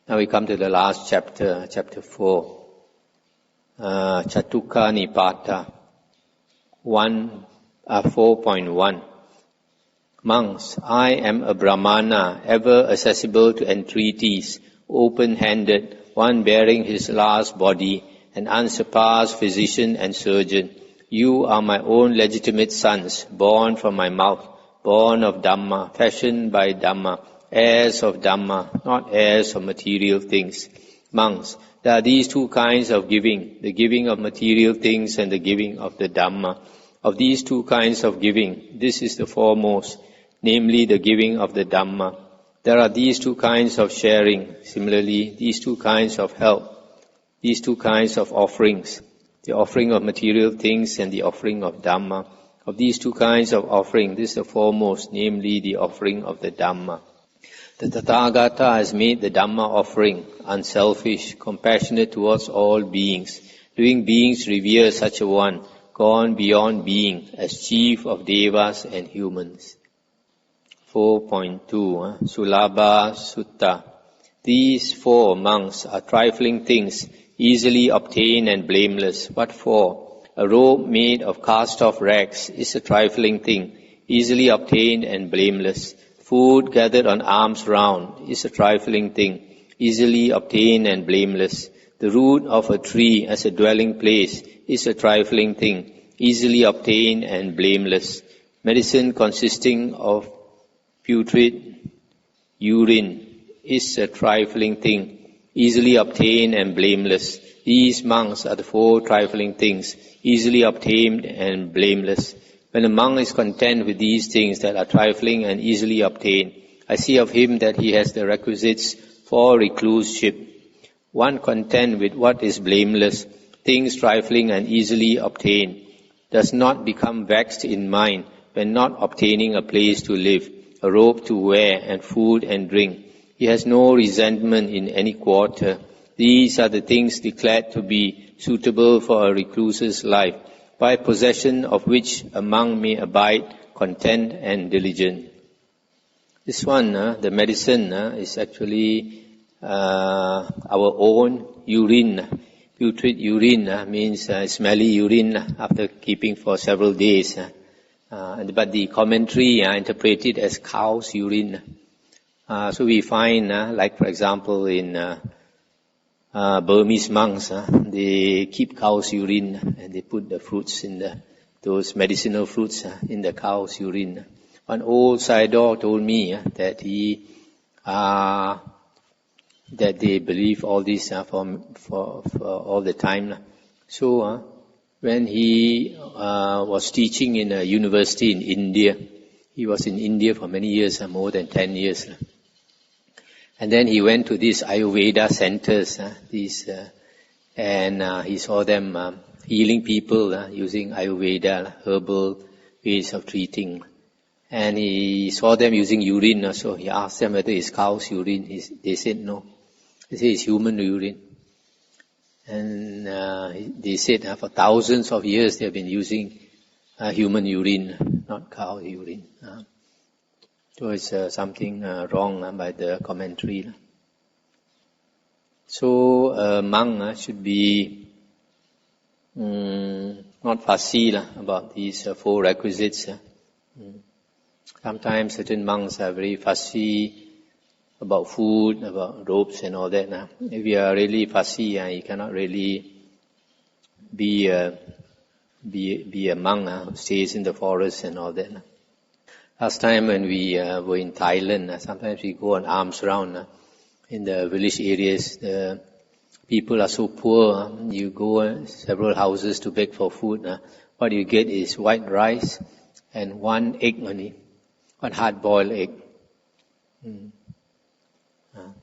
Now we come to the last chapter, chapter 4. Khuddaka Nikaya 4.1. Monks, I am a Brahmana, ever accessible to entreaties, open-handed, one bearing his last body, an unsurpassed physician and surgeon. You are my own legitimate sons, born from my mouth, born of Dhamma, fashioned by Dhamma, heirs of Dhamma, not heirs of material things. Monks, there are these two kinds of giving, the giving of material things and the giving of the Dhamma. Of these two kinds of giving, this is the foremost, namely the giving of the Dhamma. There are these two kinds of sharing, similarly these two kinds of help, these two kinds of offerings, the offering of material things and the offering of Dhamma. Of these two kinds of offering, this is the foremost, namely the offering of the Dhamma. The Tathagata has made the Dhamma offering unselfish, compassionate towards all beings. Living beings revere such a one, gone beyond being, as chief of devas and humans. 4.2 Sulabha Sutta. These four, monks, are trifling things, easily obtained and blameless. What for? A robe made of cast-off rags is a trifling thing, easily obtained and blameless. Food gathered on arms round is a trifling thing, easily obtained and blameless. The root of a tree as a dwelling place is a trifling thing, easily obtained and blameless. Medicine consisting of putrid urine is a trifling thing, easily obtained and blameless. These monks are the four trifling things, easily obtained and blameless. When a monk is content with these things that are trifling and easily obtained, I see of him that he has the requisites for recluseship. One content with what is blameless, things trifling and easily obtained, does not become vexed in mind when not obtaining a place to live, a robe to wear, and food and drink. He has no resentment in any quarter. These are the things declared to be suitable for a recluse's life, by possession of which a monk may abide content and diligent. This one, the medicine, is actually our own urine. Putrid urine means smelly urine after keeping for several days. But the commentary interpreted as cow's urine. So we find, like for example in Burmese monks, they keep cow's urine and they put the fruits in those medicinal fruits in the cow's urine. One old Sayadaw told me that that they believe all this for all the time. So when he was teaching in a university in India, he was in India for many years, more than 10 years. And then he went to these Ayurveda centers, and he saw them healing people using Ayurveda, herbal ways of treating. And he saw them using urine, so he asked them whether it's cow's urine. They said no. They said it's human urine. And they said for thousands of years they have been using human urine, not cow urine. So it's something wrong by the commentary. So a monk should be not fussy about these four requisites. Sometimes certain monks are very fussy about food, about robes and all that. If you are really fussy, you cannot really be a monk who stays in the forest and all that. Last time when we were in Thailand, sometimes we go on alms round in the village areas. The people are so poor. You go several houses to beg for food. What you get is white rice and one egg only, one hard-boiled egg.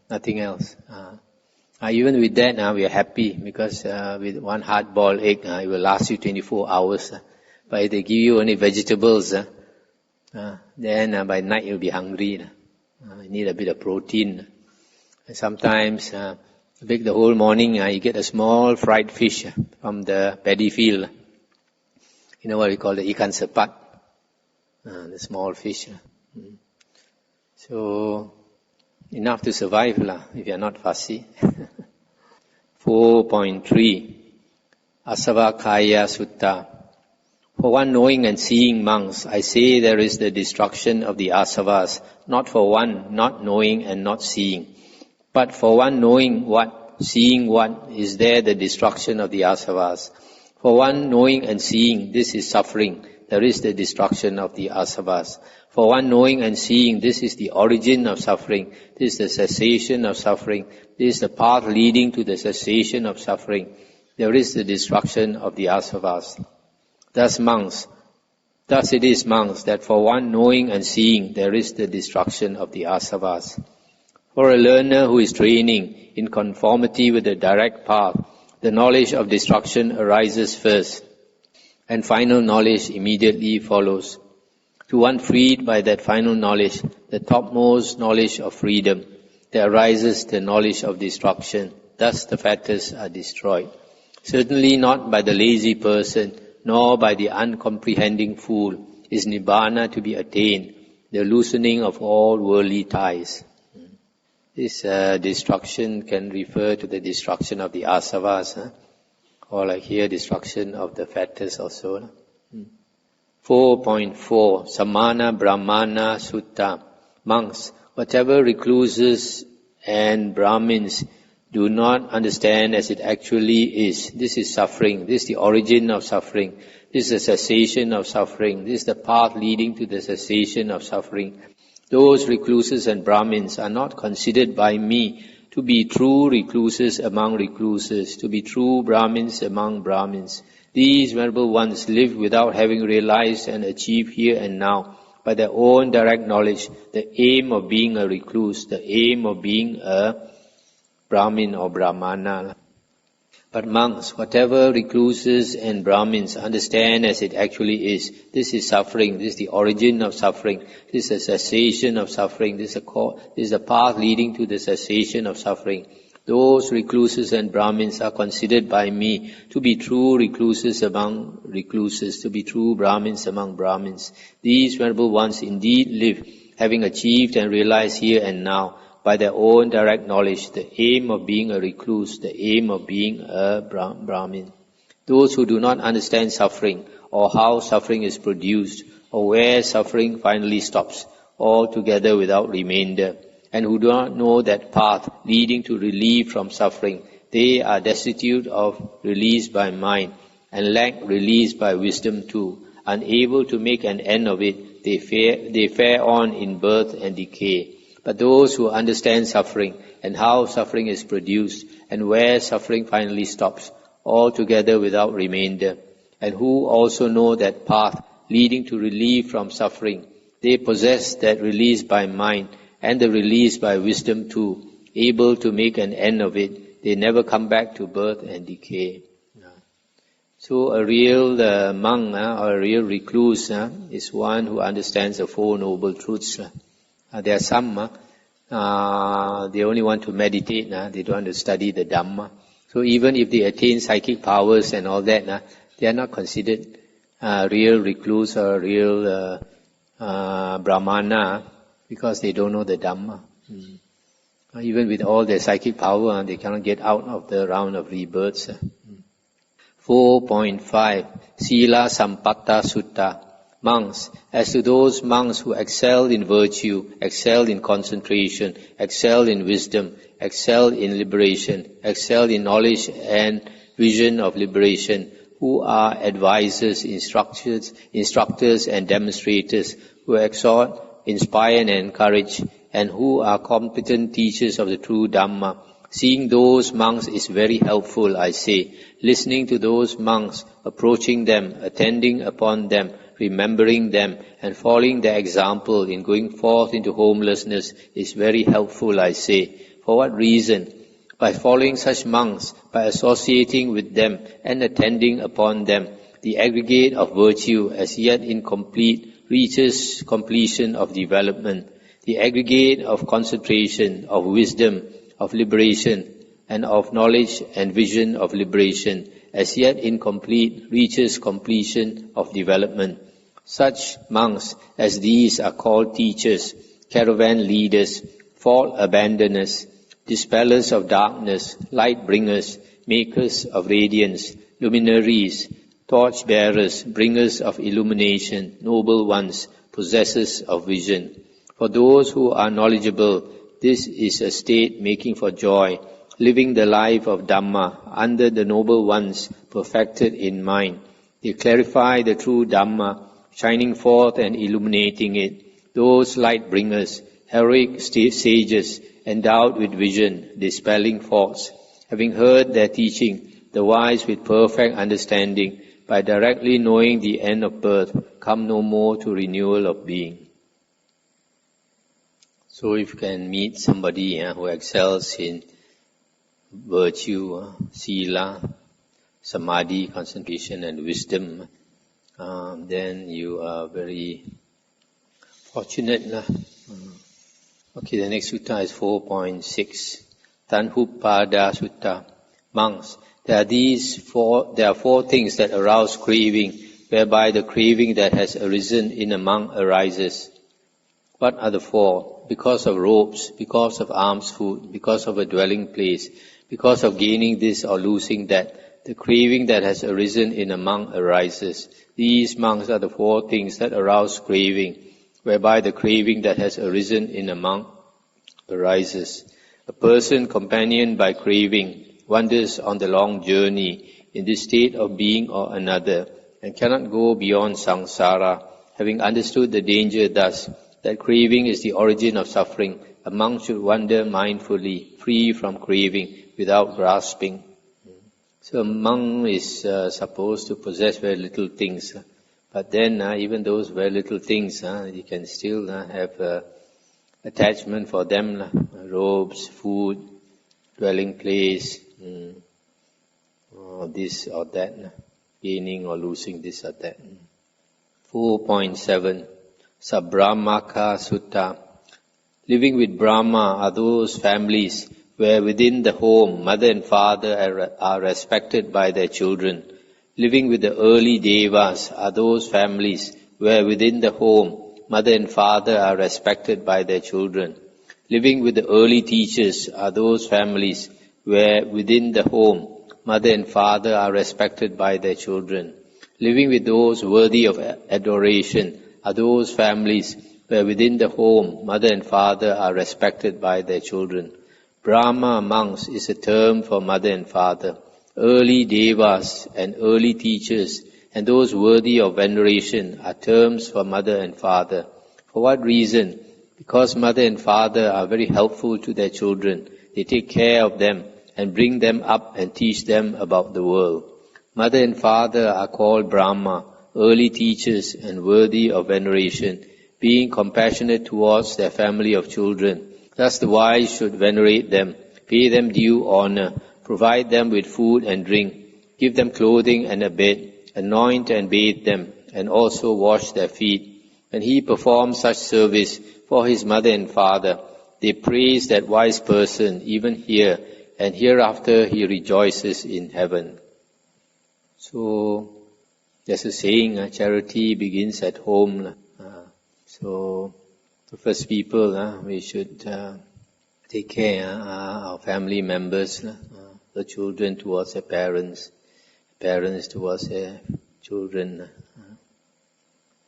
Nothing else. Even with that, we are happy because with one hard-boiled egg, it will last you 24 hours. But if they give you only vegetables, then by night you'll be hungry. You need a bit of protein. And sometimes, bake the whole morning, you get a small fried fish from the paddy field. You know what we call the ikan sepat, the small fish. So Enough to survive if you are not fussy. 4.3 Asavakaya Sutta. For one knowing and seeing monks, I say there is the destruction of the asavas, not for one not knowing and not seeing. But for one knowing what, seeing what, is there the destruction of the asavas. For one knowing and seeing, this is suffering, there is the destruction of the asavas. For one knowing and seeing, this is the origin of suffering, this is the cessation of suffering, this is the path leading to the cessation of suffering. There is the destruction of the asavas. Thus it is, monks, that for one knowing and seeing, there is the destruction of the asavas. For a learner who is training in conformity with the direct path, the knowledge of destruction arises first, and final knowledge immediately follows. To one freed by that final knowledge, the topmost knowledge of freedom, there arises the knowledge of destruction. Thus the fetters are destroyed. Certainly not by the lazy person, nor by the uncomprehending fool is Nibbana to be attained, the loosening of all worldly ties. This destruction can refer to the destruction of the asavas, or like here, destruction of the fetters also. 4.4 Samana Brahmana Sutta. Monks, whatever recluses and Brahmins do not understand as it actually is, this is suffering, this is the origin of suffering, this is the cessation of suffering, this is the path leading to the cessation of suffering. Those recluses and Brahmins are not considered by me to be true recluses among recluses, to be true Brahmins among Brahmins. These venerable ones live without having realized and achieved here and now, by their own direct knowledge, the aim of being a recluse, the aim of being a Brahmin or Brahmana. But monks, whatever recluses and Brahmins understand as it actually is, this is suffering, this is the origin of suffering, this is the cessation of suffering, this is the path leading to the cessation of suffering. Those recluses and Brahmins are considered by me to be true recluses among recluses, to be true Brahmins among Brahmins. These venerable ones indeed live, having achieved and realized here and now, by their own direct knowledge, the aim of being a recluse, the aim of being a Brahmin. Those who do not understand suffering, or how suffering is produced, or where suffering finally stops, altogether without remainder, and who do not know that path leading to relief from suffering, they are destitute of release by mind, and lack release by wisdom too. Unable to make an end of it, they fare on in birth and decay. But those who understand suffering, and how suffering is produced, and where suffering finally stops, altogether without remainder, and who also know that path leading to relief from suffering, they possess that release by mind, and the release by wisdom too, able to make an end of it. They never come back to birth and decay. So a real monk or a real recluse is one who understands the Four Noble Truths. There are some, they only want to meditate, they don't want to study the Dhamma. So even if they attain psychic powers and all that, they are not considered real recluse or real Brahmana, because they don't know the Dhamma. Even with all their psychic power, they cannot get out of the round of rebirths. 4.5 Sila Sampatta Sutta. Monks, as to those monks who excel in virtue, excel in concentration, excel in wisdom, excel in liberation, excel in knowledge and vision of liberation, who are advisors, instructors and demonstrators, who exhort, inspire and encourage, and who are competent teachers of the true Dhamma. Seeing those monks is very helpful, I say. Listening to those monks, approaching them, attending upon them, remembering them, and following their example in going forth into homelessness is very helpful, I say. For what reason? By following such monks, by associating with them and attending upon them, the aggregate of virtue as yet incomplete reaches completion of development. The aggregate of concentration, of wisdom, of liberation, and of knowledge and vision of liberation, as yet incomplete, reaches completion of development. Such monks as these are called teachers, caravan leaders, fault abandoners, dispellers of darkness, light bringers, makers of radiance, luminaries, torch bearers, bringers of illumination, noble ones, possessors of vision. For those who are knowledgeable, this is a state making for joy, living the life of Dhamma under the noble ones perfected in mind. They clarify the true Dhamma, shining forth and illuminating it. Those light bringers, heroic sages, endowed with vision, dispelling faults, having heard their teaching, the wise with perfect understanding, by directly knowing the end of birth, come no more to renewal of being. So if you can meet somebody who excels in virtue, sila, samadhi, concentration and wisdom, then you are very fortunate. Okay, the next sutta is 4.6. Tanhupada Sutta. Monks, there are four things that arouse craving, whereby the craving that has arisen in a monk arises. What are the four? Because of robes, because of alms food, because of a dwelling place, because of gaining this or losing that, the craving that has arisen in a monk arises. These monks are the four things that arouse craving, whereby the craving that has arisen in a monk arises. A person companioned by craving wanders on the long journey in this state of being or another and cannot go beyond samsara. Having understood the danger thus, that craving is the origin of suffering, a monk should wander mindfully, free from craving, without grasping. So a monk is supposed to possess very little things. But then even those very little things, you can still have attachment for them, robes, food, dwelling place, or this or that, gaining or losing this or that. 4.7 Sabramaka Sutta. Living with Brahma are those families where within the home mother and father are respected by their children. Living with the early Devas are those families where within the home mother and father are respected by their children. Living with the early teachers are those families where within the home mother and father are respected by their children. Living with those worthy of adoration are those families where within the home mother and father are respected by their children. Brahma monks is a term for mother and father. Early Devas and early teachers and those worthy of veneration are terms for mother and father. For what reason? Because mother and father are very helpful to their children. They take care of them and bring them up and teach them about the world. Mother and father are called Brahma, early teachers and worthy of veneration, being compassionate towards their family of children. Thus the wise should venerate them, pay them due honor, provide them with food and drink, give them clothing and a bed, anoint and bathe them, and also wash their feet. When he performs such service for his mother and father, they praise that wise person even here, and hereafter he rejoices in heaven. So, there's a saying, charity begins at home. So, the first people, we should take care of our family members, the children towards their parents, parents towards their children.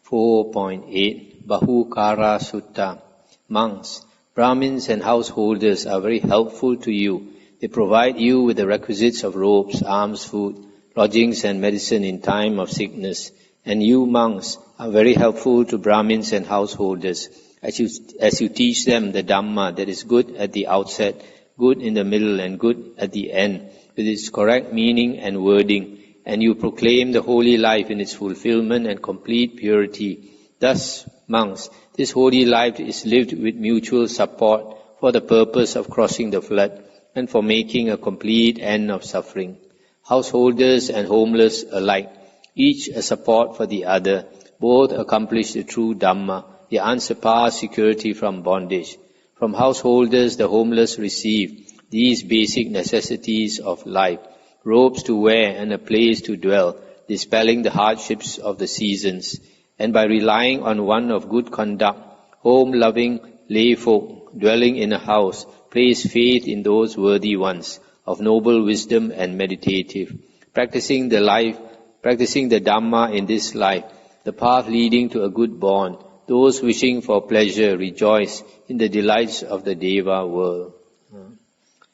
4.8 Bahukara Sutta. Monks, Brahmins and householders are very helpful to you. They provide you with the requisites of robes, alms, food, lodgings and medicine in time of sickness. And you monks are very helpful to Brahmins and householders as you teach them the Dhamma that is good at the outset, good in the middle and good at the end, with its correct meaning and wording, and you proclaim the holy life in its fulfillment and complete purity. Thus, monks, this holy life is lived with mutual support for the purpose of crossing the flood and for making a complete end of suffering. Householders and homeless alike, each a support for the other, both accomplish the true Dhamma, the unsurpassed security from bondage. From householders, the homeless receive these basic necessities of life, robes to wear and a place to dwell, dispelling the hardships of the seasons. And by relying on one of good conduct, home-loving lay folk dwelling in a house, place faith in those worthy ones, of noble wisdom and meditative, practicing the Dhamma in this life, the path leading to a good bond. Those wishing for pleasure rejoice in the delights of the Deva world.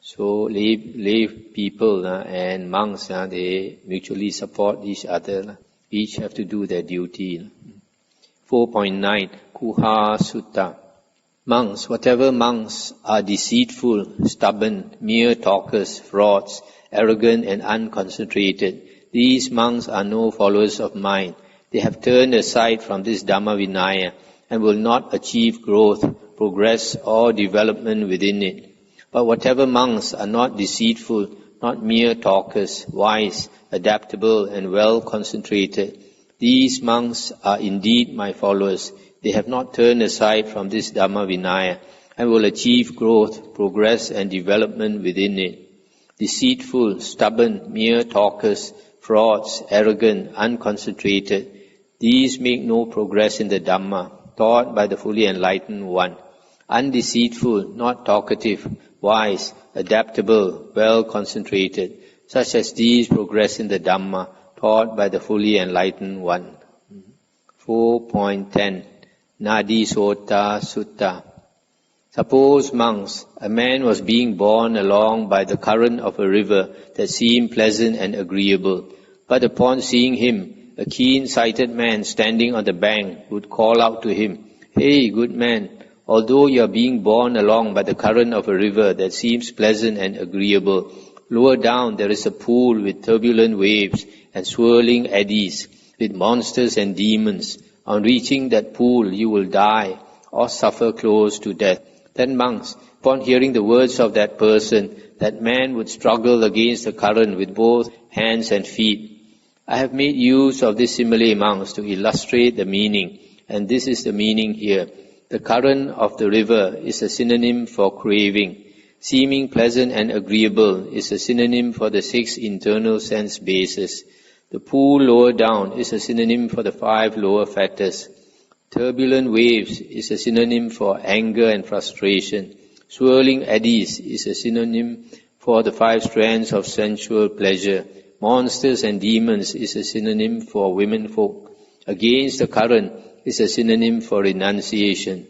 So lay people and monks, they mutually support each other. Each have to do their duty. 4.9 Kuha Sutta. Monks, whatever monks are deceitful, stubborn, mere talkers, frauds, arrogant and unconcentrated, these monks are no followers of mine. They have turned aside from this Dhamma Vinaya and will not achieve growth, progress or development within it. But whatever monks are not deceitful, not mere talkers, wise, adaptable and well concentrated, these monks are indeed my followers. They have not turned aside from this Dhamma Vinaya and will achieve growth, progress and development within it. Deceitful, stubborn, mere talkers, frauds, arrogant, unconcentrated, these make no progress in the Dhamma, taught by the fully enlightened one. Undeceitful, not talkative, wise, adaptable, well concentrated, such as these progress in the Dhamma, taught by the fully enlightened one. 4.10 Nadi Sota Sutta. Suppose, monks, a man was being borne along by the current of a river that seemed pleasant and agreeable, but upon seeing him, a keen-sighted man standing on the bank would call out to him, "Hey, good man, although you are being borne along by the current of a river that seems pleasant and agreeable, lower down there is a pool with turbulent waves and swirling eddies, with monsters and demons. On reaching that pool you will die or suffer close to death." Then monks, upon hearing the words of that person, that man would struggle against the current with both hands and feet. I have made use of this simile, monks, to illustrate the meaning, and this is the meaning here. The current of the river is a synonym for craving. Seeming pleasant and agreeable is a synonym for the 6 internal sense bases. The pool lower down is a synonym for the 5 lower fetters. Turbulent waves is a synonym for anger and frustration. Swirling eddies is a synonym for the 5 strands of sensual pleasure. Monsters and demons is a synonym for women folk. Against the current is a synonym for renunciation.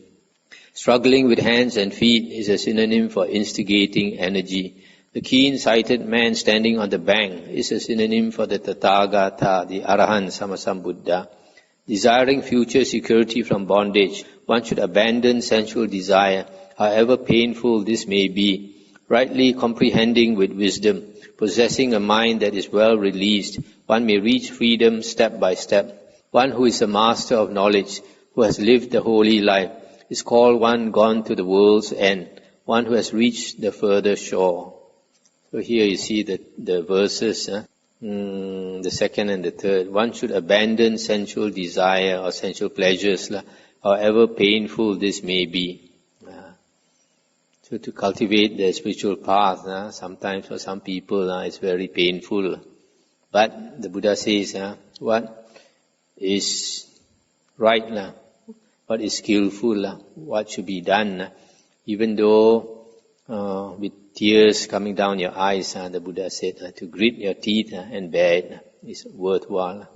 Struggling with hands and feet is a synonym for instigating energy. The keen-sighted man standing on the bank is a synonym for the Tathagata, the Arahant Sammasambuddha. Desiring future security from bondage, one should abandon sensual desire, however painful this may be. Rightly comprehending with wisdom, possessing a mind that is well released, one may reach freedom step by step. One who is a master of knowledge, who has lived the holy life, is called one gone to the world's end, one who has reached the further shore. So here you see the verses, the second and the third. One should abandon sensual desire or sensual pleasures, however painful this may be. So to cultivate the spiritual path, sometimes for some people it's very painful. But the Buddha says, what is right, what is skillful, what should be done. Even though with tears coming down your eyes, the Buddha said, to grit your teeth and bear it is worthwhile.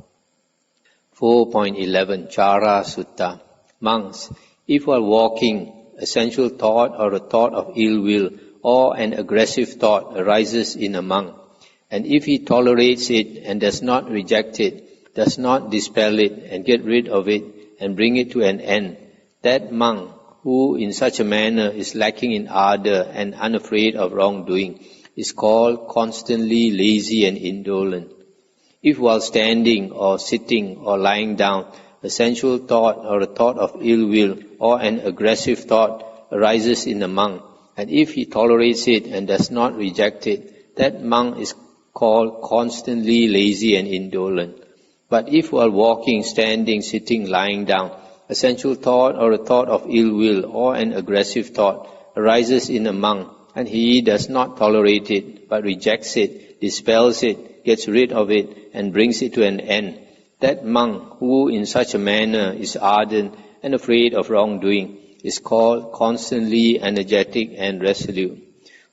4.11 Chara Sutta. Monks, if while walking, a sensual thought or a thought of ill will or an aggressive thought arises in a monk, and if he tolerates it and does not reject it, does not dispel it and get rid of it and bring it to an end, that monk who in such a manner is lacking in ardor and unafraid of wrongdoing is called constantly lazy and indolent. If while standing or sitting or lying down, a sensual thought or a thought of ill will or an aggressive thought arises in a monk, and if he tolerates it and does not reject it, that monk is called constantly lazy and indolent. But if while walking, standing, sitting, lying down, a sensual thought or a thought of ill will or an aggressive thought arises in a monk, and he does not tolerate it, but rejects it, dispels it, gets rid of it, and brings it to an end, that monk who in such a manner is ardent and afraid of wrongdoing is called constantly energetic and resolute.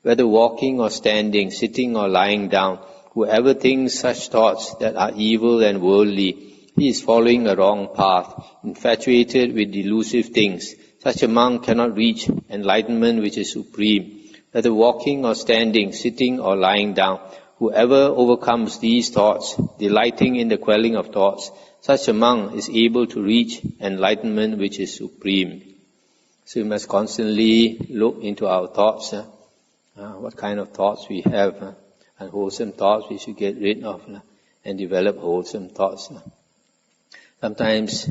Whether walking or standing, sitting or lying down, whoever thinks such thoughts that are evil and worldly, he is following a wrong path, infatuated with delusive things. Such a monk cannot reach enlightenment which is supreme. Whether walking or standing, sitting or lying down, whoever overcomes these thoughts, delighting in the quelling of thoughts, such a monk is able to reach enlightenment which is supreme. So we must constantly look into our thoughts, what kind of thoughts we have, unwholesome thoughts we should get rid of, and develop wholesome thoughts. Sometimes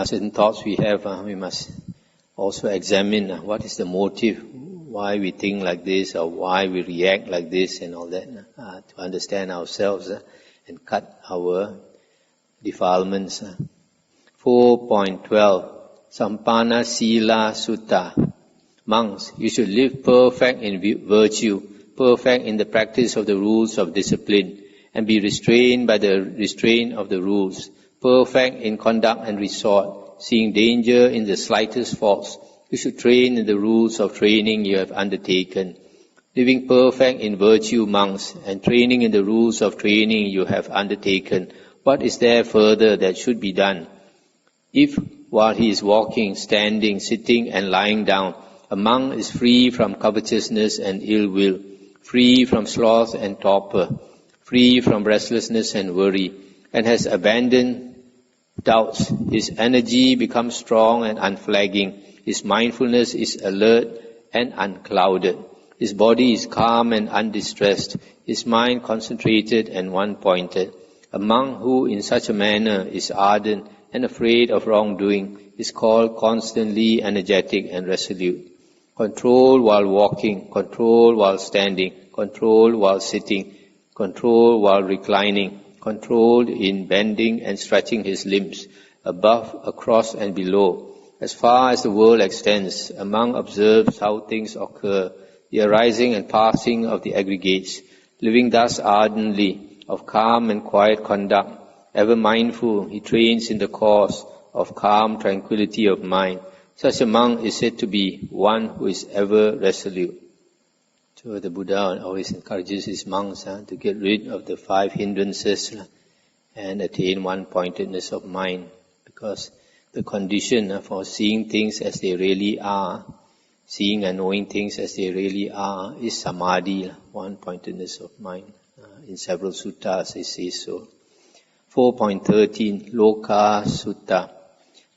certain thoughts we have, we must also examine what is the motive, why we think like this or why we react like this and all that, to understand ourselves and cut our defilements. 4.12 Sampana Sila Sutta. Monks, you should live perfect in virtue, perfect in the practice of the rules of discipline, and be restrained by the restraint of the rules, perfect in conduct and resort, seeing danger in the slightest faults. You should train in the rules of training you have undertaken. Living perfect in virtue, monks, and training in the rules of training you have undertaken, what is there further that should be done? If, while he is walking, standing, sitting, and lying down, a monk is free from covetousness and ill will, free from sloth and torpor, free from restlessness and worry, and has abandoned doubts, his energy becomes strong and unflagging, his mindfulness is alert and unclouded, his body is calm and undistressed, his mind concentrated and one-pointed. A monk who in such a manner is ardent and afraid of wrongdoing is called constantly energetic and resolute. Control while walking, control while standing, control while sitting, control while reclining, controlled in bending and stretching his limbs, above, across and below. As far as the world extends, a monk observes how things occur, the arising and passing of the aggregates, living thus ardently, of calm and quiet conduct, ever mindful, he trains in the course of calm tranquility of mind. Such a monk is said to be one who is ever resolute. So the Buddha always encourages his monks to get rid of the 5 hindrances and attain one-pointedness of mind, because the condition for seeing things as they really are, seeing and knowing things as they really are, is samadhi, one-pointedness of mind. In several suttas it says so. 4.13 Loka Sutta.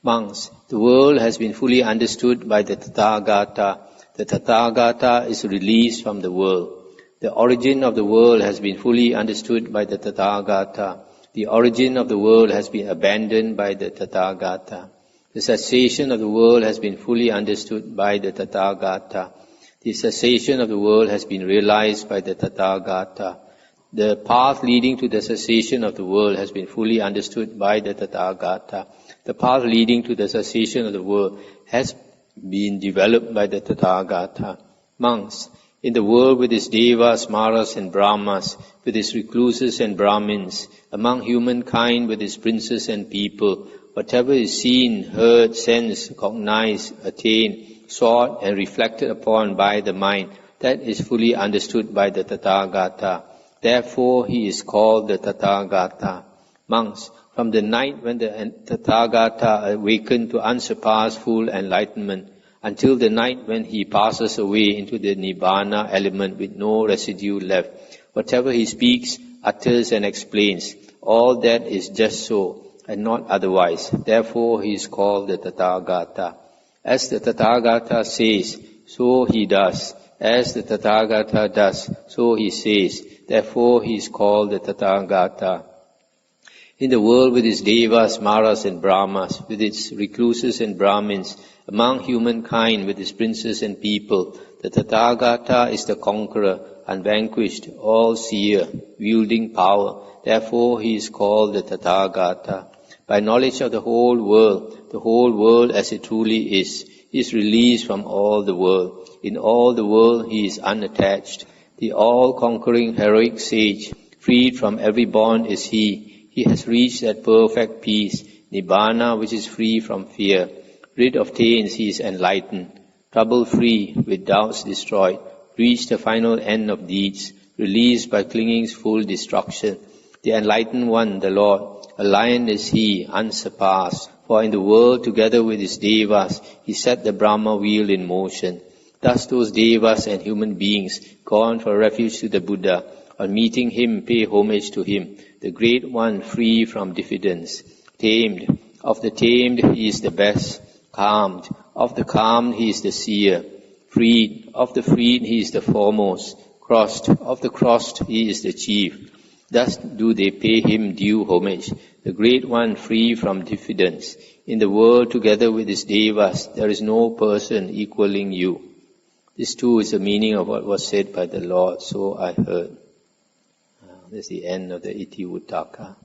Monks, the world has been fully understood by the Tathagata. The Tathagata is released from the world. The origin of the world has been fully understood by the Tathagata. The origin of the world has been abandoned by the Tathagata. The cessation of the world has been fully understood by the Tathagata. The cessation of the world has been realized by the Tathagata. The path leading to the cessation of the world has been fully understood by the Tathagata. The path leading to the cessation of the world has been developed by the Tathagata. Monks, in the world with its devas, maras and brahmas, with its recluses and brahmins, among humankind with its princes and people, whatever is seen, heard, sensed, cognized, attained, sought and reflected upon by the mind, that is fully understood by the Tathagata. Therefore he is called the Tathagata. Monks, from the night when the Tathagata awakened to unsurpassed full enlightenment, until the night when he passes away into the Nibbana element with no residue left, whatever he speaks, utters and explains, all that is just so and not otherwise. Therefore he is called the Tathagata. As the Tathagata says, so he does. As the Tathagata does, so he says. Therefore he is called the Tathagata. In the world with its devas, maras and brahmas, with its recluses and brahmins, among humankind with its princes and people, the Tathagata is the conqueror, unvanquished, all-seer, wielding power. Therefore he is called the Tathagata. By knowledge of the whole world as it truly is, he is released from all the world. In all the world he is unattached. The all-conquering heroic sage, freed from every bond is he. He has reached that perfect peace, Nibbana, which is free from fear. Rid of taints, he is enlightened. Trouble-free, with doubts destroyed, reached the final end of deeds, released by clinging's full destruction. The enlightened one, the Lord, a lion is he, unsurpassed. For in the world, together with his devas, he set the Brahma wheel in motion. Thus those devas and human beings, gone for refuge to the Buddha, on meeting him, pay homage to him, the great one, free from diffidence. Tamed, of the tamed, he is the best. Calmed, of the calmed, he is the seer. Freed, of the freed, he is the foremost. Crossed, of the crossed, he is the chief. Thus do they pay him due homage, the great one, free from diffidence. In the world, together with his devas, there is no person equaling you. This too is the meaning of what was said by the Lord, so I heard. That's the end of the Itivuttaka.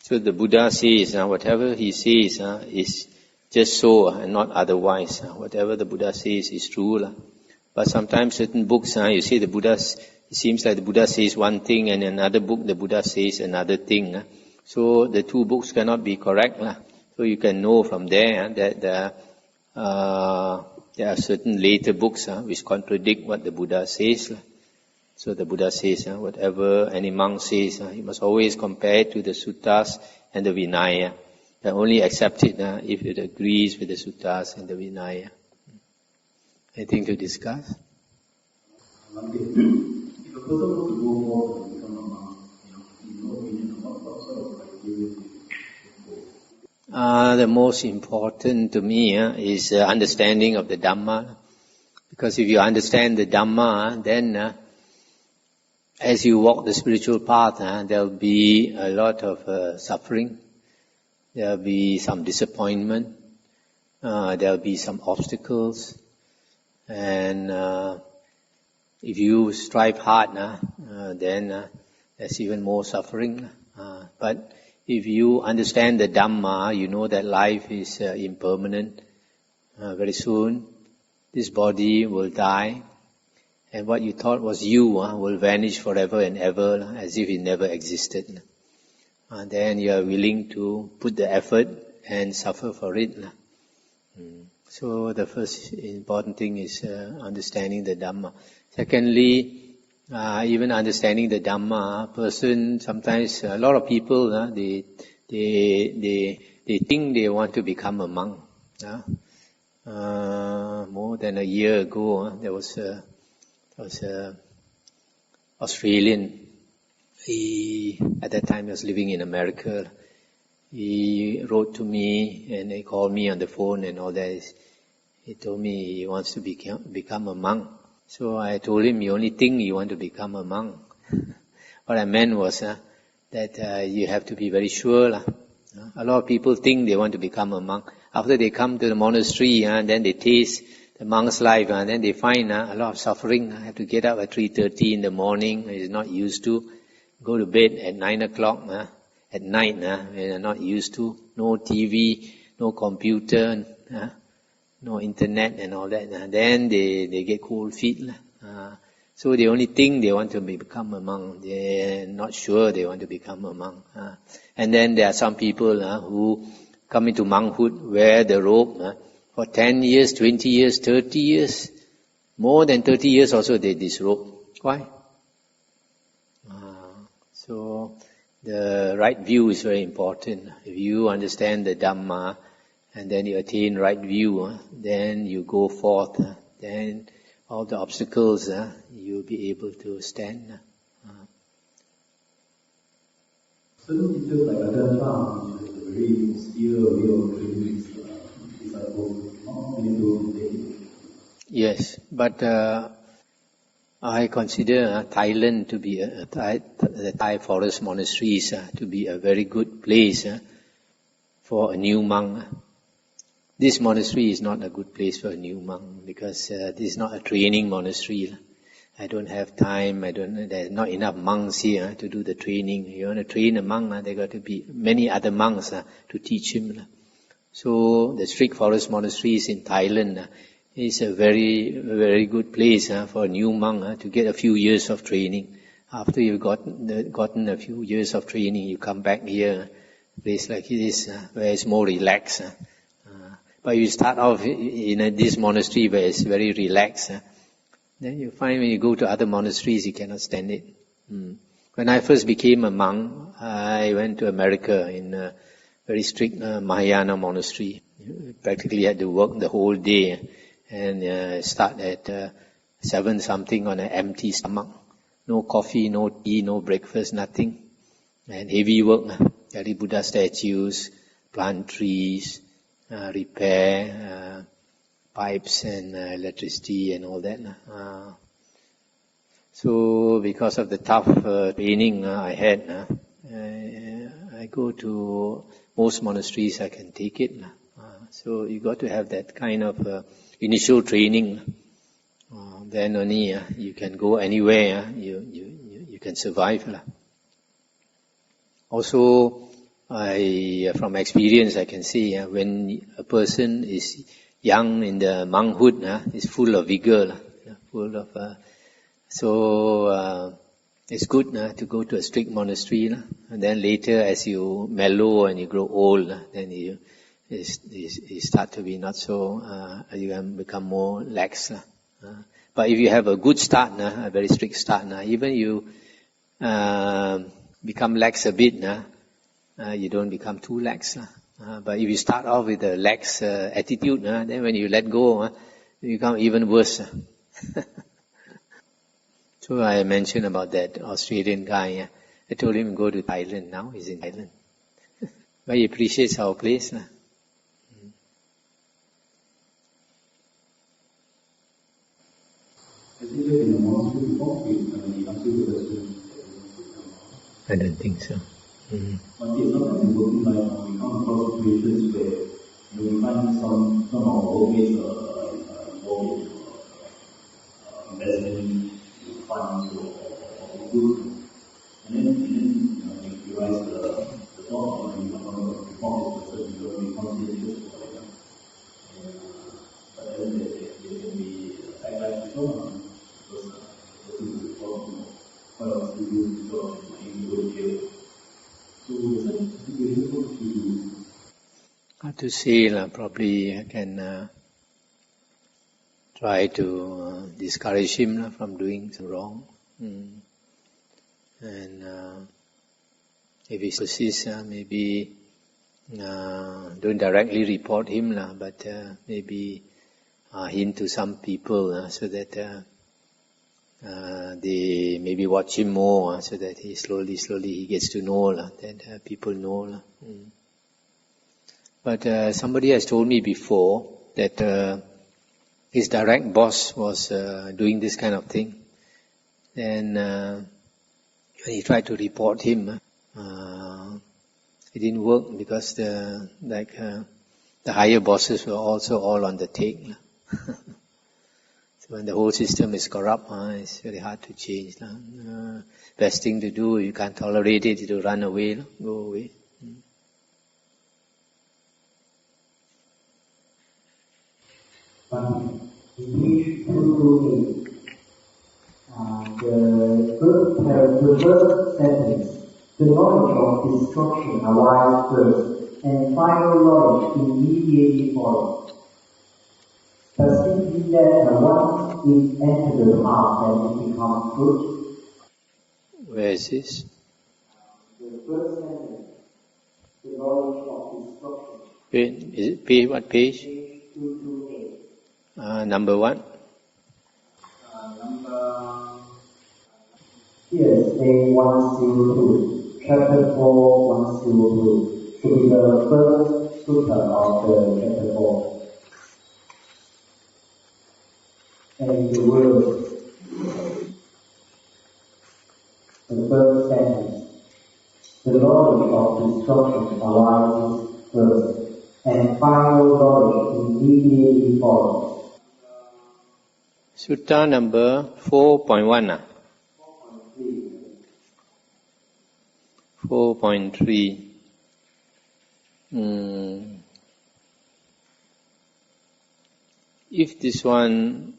So the Buddha says, whatever he says is just so and not otherwise. Whatever the Buddha says is true. But sometimes certain books, you see it seems like the Buddha says one thing and in another book the Buddha says another thing. So the two books cannot be correct. So you can know from there that there are certain later books which contradict what the Buddha says. So the Buddha says, whatever any monk says, he must always compare it to the suttas and the Vinaya. They only accept it if it agrees with the suttas and the Vinaya. Anything to discuss? If a person wants to go forward and become a monk, in your opinion, what sort of criteria do you go? The most important to me is understanding of the Dhamma. Because if you understand the Dhamma, then as you walk the spiritual path, there will be a lot of suffering. There will be some disappointment. There will be some obstacles. And if you strive hard, then there's even more suffering. But if you understand the Dhamma, you know that life is impermanent. Very soon, this body will die. And what you thought was you will vanish forever and ever, as if it never existed. And then you are willing to put the effort and suffer for it. So the first important thing is understanding the Dhamma. Secondly, even understanding the Dhamma, person sometimes a lot of people they think they want to become a monk. More than a year ago, there was a Australian. At that time he was living in America. He wrote to me and he called me on the phone and all that. He told me he wants to become a monk. So I told him, you only think you want to become a monk. What I meant was that you have to be very sure. A lot of people think they want to become a monk. After they come to the monastery and then they taste the monk's life and then they find a lot of suffering. I have to get up at 3:30 in the morning, which is not used to. Go to bed at 9 o'clock at night, when I'm not used to. No TV, no computer, no internet and all that. Then they get cold feet. So they only think they want to become a monk. They're not sure they want to become a monk. And then there are some people who come into monkhood, wear the robe for 10 years, 20 years, 30 years. More than 30 years also they disrobe. Why? So the right view is very important. If you understand the Dhamma and then you attain right view, then you go forth. Then all the obstacles you'll be able to stand. Certain teachers like Ajahn Chah, which is a very austere way of training his disciples, not willing to take it. Yes, but I consider Thailand to be the Thai forest monasteries to be a very good place for a new monk. This monastery is not a good place for a new monk because this is not a training monastery. I don't have time. There's not enough monks here to do the training. You want to train a monk, there got to be many other monks to teach him. So the strict forest monasteries in Thailand is a very, very good place for a new monk to get a few years of training. After you've gotten a few years of training, you come back here, a place like this where it's more relaxed. But you start off in this monastery where it's very relaxed. Then you find when you go to other monasteries, you cannot stand it. When I first became a monk, I went to America in a very strict Mahayana monastery. You practically had to work the whole day and start at 7 something on an empty stomach. No coffee, no tea, no breakfast, nothing. And heavy work. Carry Buddha statues, plant trees, repair pipes and electricity and all that. So because of the tough training I had, I go to most monasteries, I can take it. So you got to have that kind of initial training. Then only you can go anywhere, you can survive. Also, from experience, I can say when a person is young in the monkhood, is full of vigor, full of. So it's good to go to a strict monastery, and then later, as you mellow and you grow old, then you start to be not so. You can become more lax. But if you have a good start, a very strict start, even you become lax a bit, you don't become too lax. But if you start off with a lax attitude, then when you let go, you become even worse. So I mentioned about that Australian guy. I told him go to Thailand. Now he's in Thailand. But he appreciates our place. I don't think so. But it's sometimes in working life, we come across situations where we find some of our workmates involved in investment funds or groups, and then you realize the thought of you reform this person, you don't become serious for it. But then there can be backlash as well, because the person who is reformed quite often do so in good jail. Hard to say, probably I can try to discourage him from doing so wrong. And if he persists, maybe don't directly report him, but maybe hint to some people so that they maybe watch him more, so that he slowly he gets to know that people know. But somebody has told me before that his direct boss was doing this kind of thing, and when he tried to report him, it didn't work because the higher bosses were also all on the take. When the whole system is corrupt, it's very hard to change. Best thing to do, you can't tolerate it, to run away, go away. In page 228, the first sentence, the knowledge of destruction arrives first, and final knowledge immediately follows. Does it mean that once it enters the heart, then it becomes good? Where is this? The first sentence, the knowledge of destruction. Is it what page? Page 228. Number 1? Yes, A102, chapter 4, 102, should be the first sutta of the chapter 4. And the word, the first sentence, the knowledge of destruction arises first, and final knowledge immediately follows. Sutta number 4.1. 4.3. If this one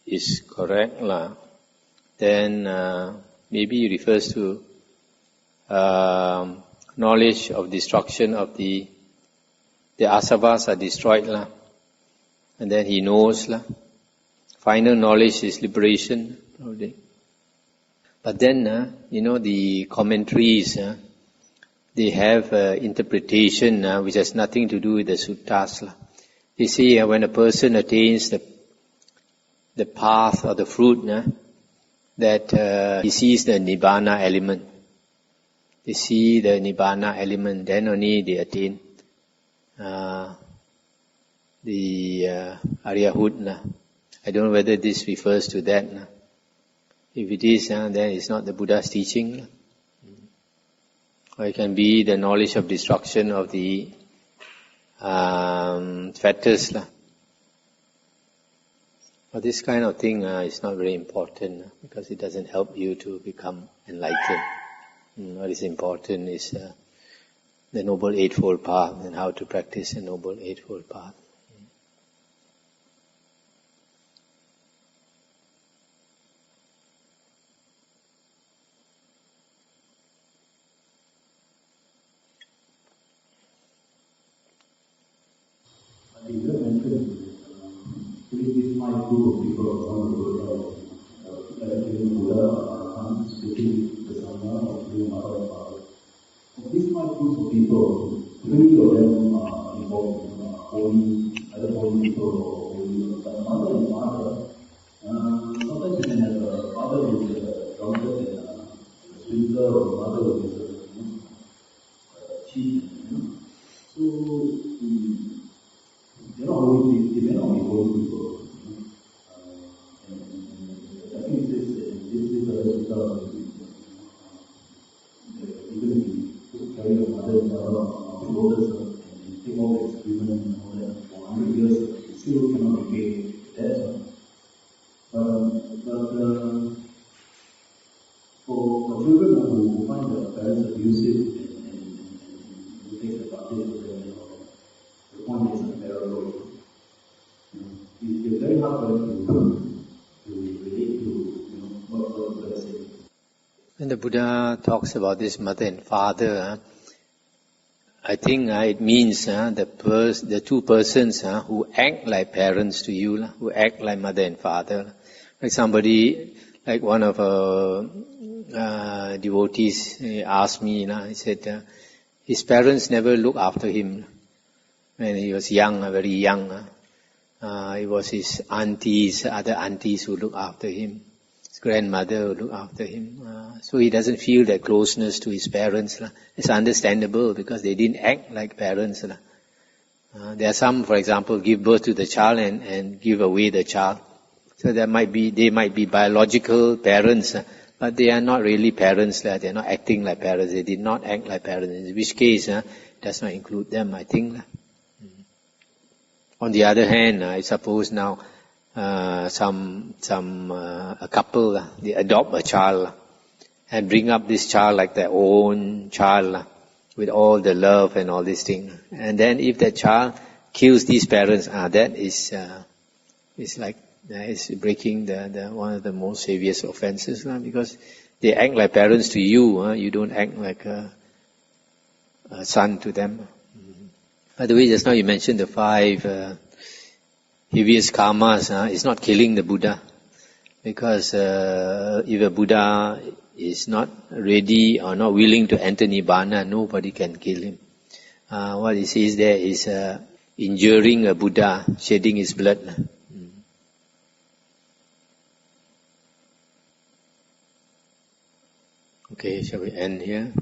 is correct, then maybe it refers to knowledge of destruction of the the asavas are destroyed lah. And then he knows lah. Final knowledge is liberation. But then, the commentaries, they have interpretation which has nothing to do with the suttas lah. They say when a person attains the path or the fruit, that he sees the nibbana element. They see the nibbana element, then only they attain the Aryahood. I don't know whether this refers to that. If it is, then it's not the Buddha's teaching. Or it can be the knowledge of destruction of the fetters. But this kind of thing is not very important because it doesn't help you to become enlightened. What is important is the Noble Eightfold Path and how to practice the Noble Eightfold Path. You mentioned this might group of people on the Buddha speaking the Sangha of three mother and father. Of this might group of people, three of them involved holy, either holy people or holy. But mother and father, sometimes you can have a father who is a drunkard and a swindler, or mother who is a cheat. So they may not be holy people. I think this is even if you carry your mother and father on shoulders and take all the excrement and all that for 100 years, it still cannot repay that. But for children who find their parents abusive and who take advantage of them, the point is unbearable. It's very hard for them to relate to what Buddha is saying. When the Buddha talks about this mother and father, I think it means the two persons who act like parents to you, who act like mother and father. Like somebody, like one of our devotees asked me, he said his parents never looked after him when he was young, very young. It was his aunties, other aunties who looked after him. His grandmother who looked after him. So he doesn't feel that closeness to his parents. It's understandable because they didn't act like parents. There are some, for example, give birth to the child and give away the child. So they might be biological parents, but they are not really parents. They are not acting like parents. They did not act like parents. In which case, it does not include them, I think. On the other hand, I suppose now a couple they adopt a child and bring up this child like their own child with all the love and all these things. And then if that child kills these parents, that is breaking the one of the most serious offenses because they act like parents to you. You don't act like a son to them. By the way, just now you mentioned the 5 heaviest karmas. It's not killing the Buddha. Because if a Buddha is not ready or not willing to enter Nibbana, nobody can kill him. What he says there is injuring a Buddha, shedding his blood. Okay, shall we end here?